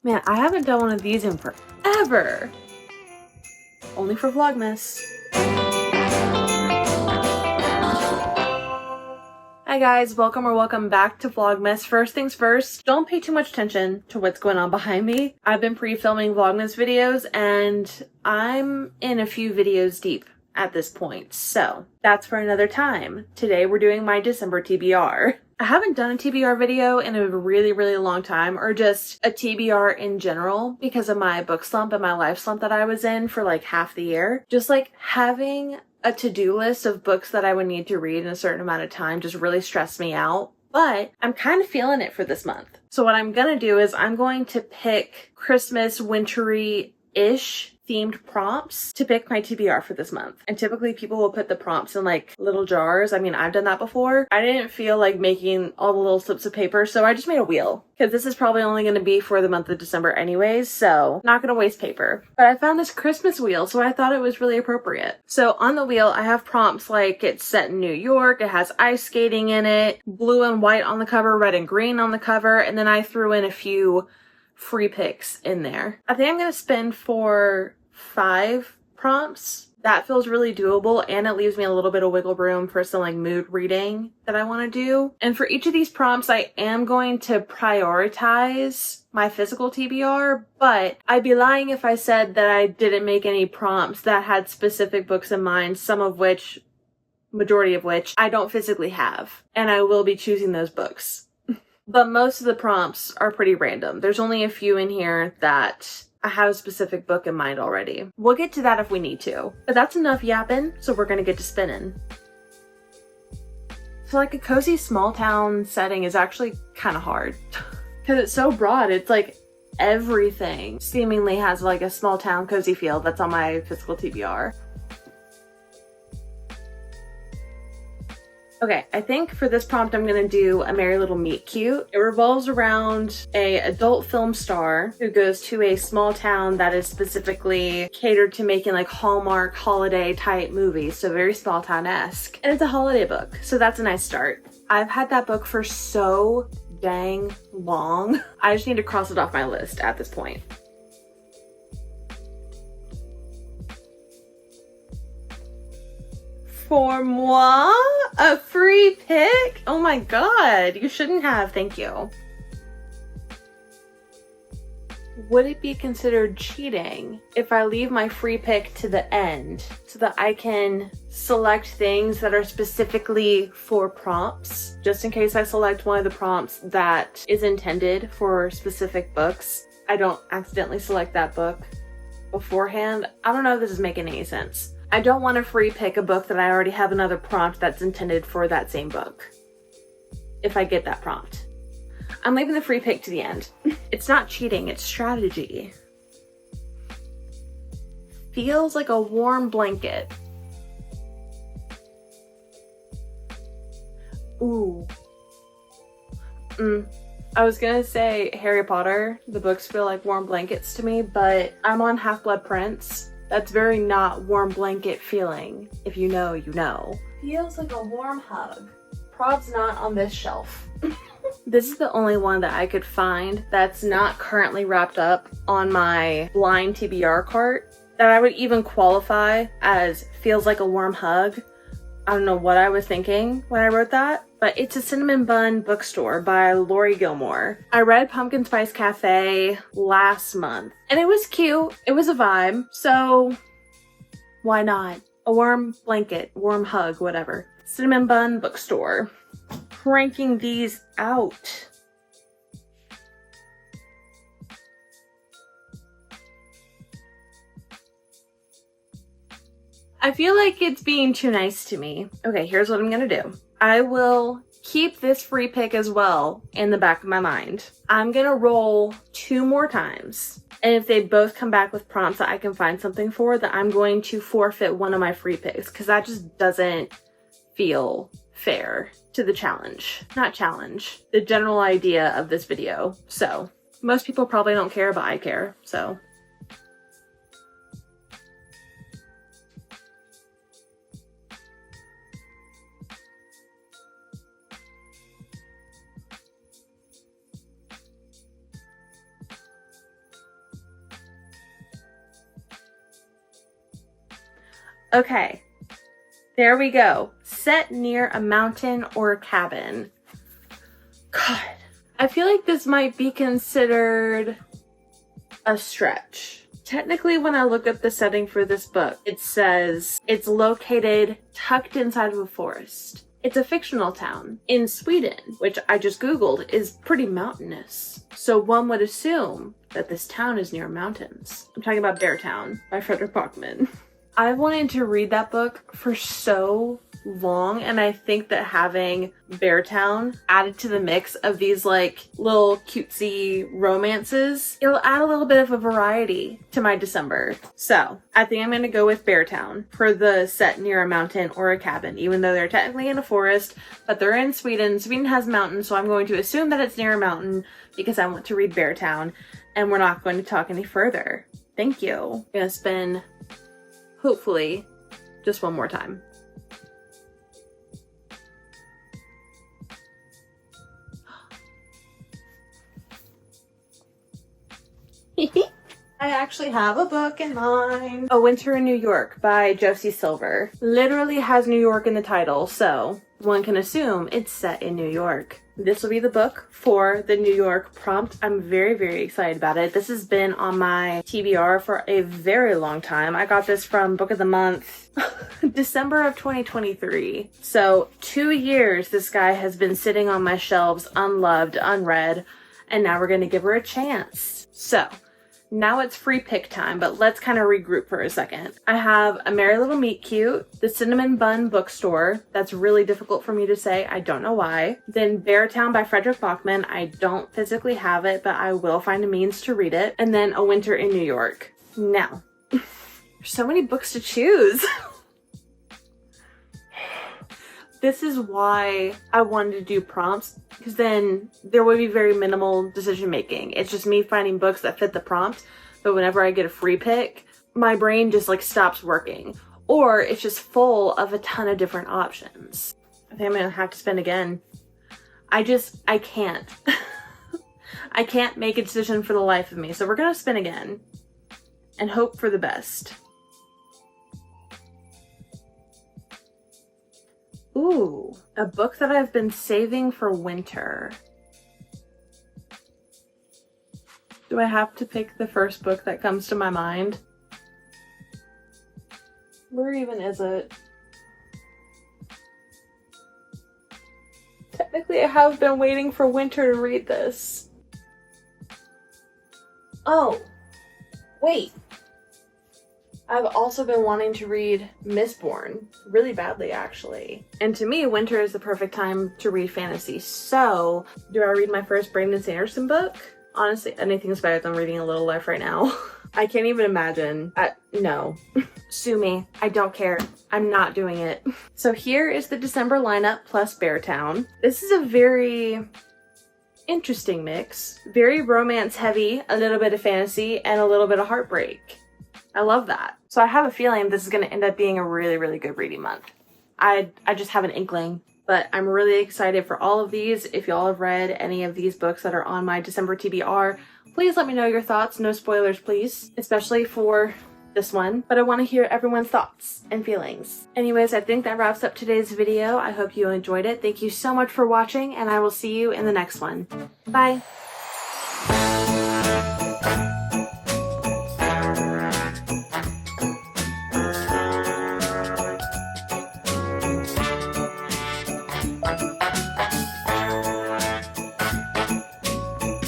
Man, I haven't done one of these in forever. Only for Vlogmas. Hi guys, welcome back to Vlogmas. First things first, don't pay too much attention to what's going on behind me. I've been pre-filming Vlogmas videos and I'm in a few videos deep at this point, so that's for another time. Today we're doing my December TBR. I haven't done a TBR video in a really long time, or just a TBR in general, because of my book slump and my life slump that I was in for like half the year. Just like having a to-do list of books that I would need to read in a certain amount of time just really stressed me out. But I'm kind of feeling it for this month. So what I'm gonna do is I'm going to pick Christmas wintry-ish themed prompts to pick my TBR for this month. And typically people will put the prompts in like little jars. I mean, I've done that before. I didn't feel like making all the little slips of paper, so I just made a wheel. Because this is probably only going to be for the month of December anyways, so not going to waste paper. But I found this Christmas wheel, so I thought it was really appropriate. So on the wheel, I have prompts like it's set in New York, it has ice skating in it, blue and white on the cover, red and green on the cover, and then I threw in a few free picks in there. I think I'm going to spend for 5 prompts. That feels really doable, and it leaves me a little bit of wiggle room for some like mood reading that I want to do. And for each of these prompts, I am going to prioritize my physical TBR, but I'd be lying if I said that I didn't make any prompts that had specific books in mind, majority of which I don't physically have, and I will be choosing those books. But most of the prompts are pretty random. There's only a few in here that I have a specific book in mind already. We'll get to that if we need to. But that's enough yapping, so we're gonna get to spinning. So like a cozy small town setting is actually kind of hard. Because it's so broad, it's like everything seemingly has like a small town cozy feel that's on my physical TBR. Okay, I think for this prompt I'm gonna do A Merry Little Meet Cute. It revolves around a adult film star who goes to a small town that is specifically catered to making like Hallmark holiday type movies, so very small town-esque. And it's a holiday book, so that's a nice start. I've had that book for so dang long. I just need to cross it off my list at this point. For moi? A free pick? Oh my god, you shouldn't have, thank you. Would it be considered cheating if I leave my free pick to the end so that I can select things that are specifically for prompts? Just in case I select one of the prompts that is intended for specific books, I don't accidentally select that book beforehand. I don't know if this is making any sense. I don't want to free pick a book that I already have another prompt that's intended for that same book. If I get that prompt. I'm leaving the free pick to the end. It's not cheating, it's strategy. Feels like a warm blanket. Ooh. I was gonna say Harry Potter. The books feel like warm blankets to me, but I'm on Half-Blood Prince. That's very not warm blanket feeling. If you know, you know. Feels like a warm hug. Prob's not on this shelf. This is the only one that I could find that's not currently wrapped up on my blind TBR cart that I would even qualify as feels like a warm hug. I don't know what I was thinking when I wrote that, but it's a Cinnamon Bun Bookstore by Lori Gilmore. I read Pumpkin Spice Cafe last month and it was cute. It was a vibe. So why not? A warm blanket, warm hug, whatever. Cinnamon Bun Bookstore. Cranking these out. I feel like it's being too nice to me. Okay, here's what I'm gonna do. I will keep this free pick as well in the back of my mind. I'm gonna roll 2 more times. And if they both come back with prompts that I can find something for, then I'm going to forfeit one of my free picks because that just doesn't feel fair to the challenge. Not challenge, the general idea of this video. So most people probably don't care, but I care, so. Okay, there we go. Set near a mountain or a cabin. God, I feel like this might be considered a stretch. Technically, when I look up the setting for this book, it says it's located tucked inside of a forest. It's a fictional town in Sweden, which I just Googled is pretty mountainous. So one would assume that this town is near mountains. I'm talking about Beartown by Frederick Bachman. I wanted to read that book for so long, and I think that having Beartown added to the mix of these like little cutesy romances, it'll add a little bit of a variety to my December. So I think I'm gonna go with Beartown for the set near a mountain or a cabin, even though they're technically in a forest, but they're in Sweden. Sweden has mountains, so I'm going to assume that it's near a mountain because I want to read Beartown, and we're not going to talk any further. Thank you. I'm gonna spin, hopefully, just one more time. I actually have a book in mind. A Winter in New York by Josie Silver. Literally has New York in the title, so one can assume it's set in New York. This will be the book for the New York prompt. I'm very, very excited about it. This has been on my TBR for a very long time. I got this from Book of the Month, December of 2023. So 2 years this guy has been sitting on my shelves, unloved, unread, and now we're gonna give her a chance. So now it's free pick time, but let's kind of regroup for a second. I have A Merry Little Meet Cute, The Cinnamon Bun Bookstore. That's really difficult for me to say. I don't know why. Then Beartown by Frederick Bachman. I don't physically have it, but I will find a means to read it. And then A Winter in New York. Now, there's so many books to choose. This is why I wanted to do prompts, because then there would be very minimal decision making. It's just me finding books that fit the prompt, but whenever I get a free pick, my brain just like stops working, or it's just full of a ton of different options. I think I'm gonna have to spin again. I can't. I can't make a decision for the life of me, so we're gonna spin again and hope for the best. Ooh, a book that I've been saving for winter. Do I have to pick the first book that comes to my mind? Where even is it? Technically, I have been waiting for winter to read this. Oh, wait. I've also been wanting to read Mistborn really badly, actually. And to me, winter is the perfect time to read fantasy. So, do I read my first Brandon Sanderson book? Honestly, anything's better than reading A Little Life right now. I can't even imagine. No. Sue me. I don't care. I'm not doing it. So here is the December lineup plus Beartown. This is a very interesting mix. Very romance heavy, a little bit of fantasy, and a little bit of heartbreak. I love that. So I have a feeling this is going to end up being a really, really good reading month. I just have an inkling, but I'm really excited for all of these. If y'all have read any of these books that are on my December TBR, please let me know your thoughts. No spoilers, please, especially for this one, but I want to hear everyone's thoughts and feelings. Anyways, I think that wraps up today's video. I hope you enjoyed it. Thank you so much for watching, and I will see you in the next one. Bye.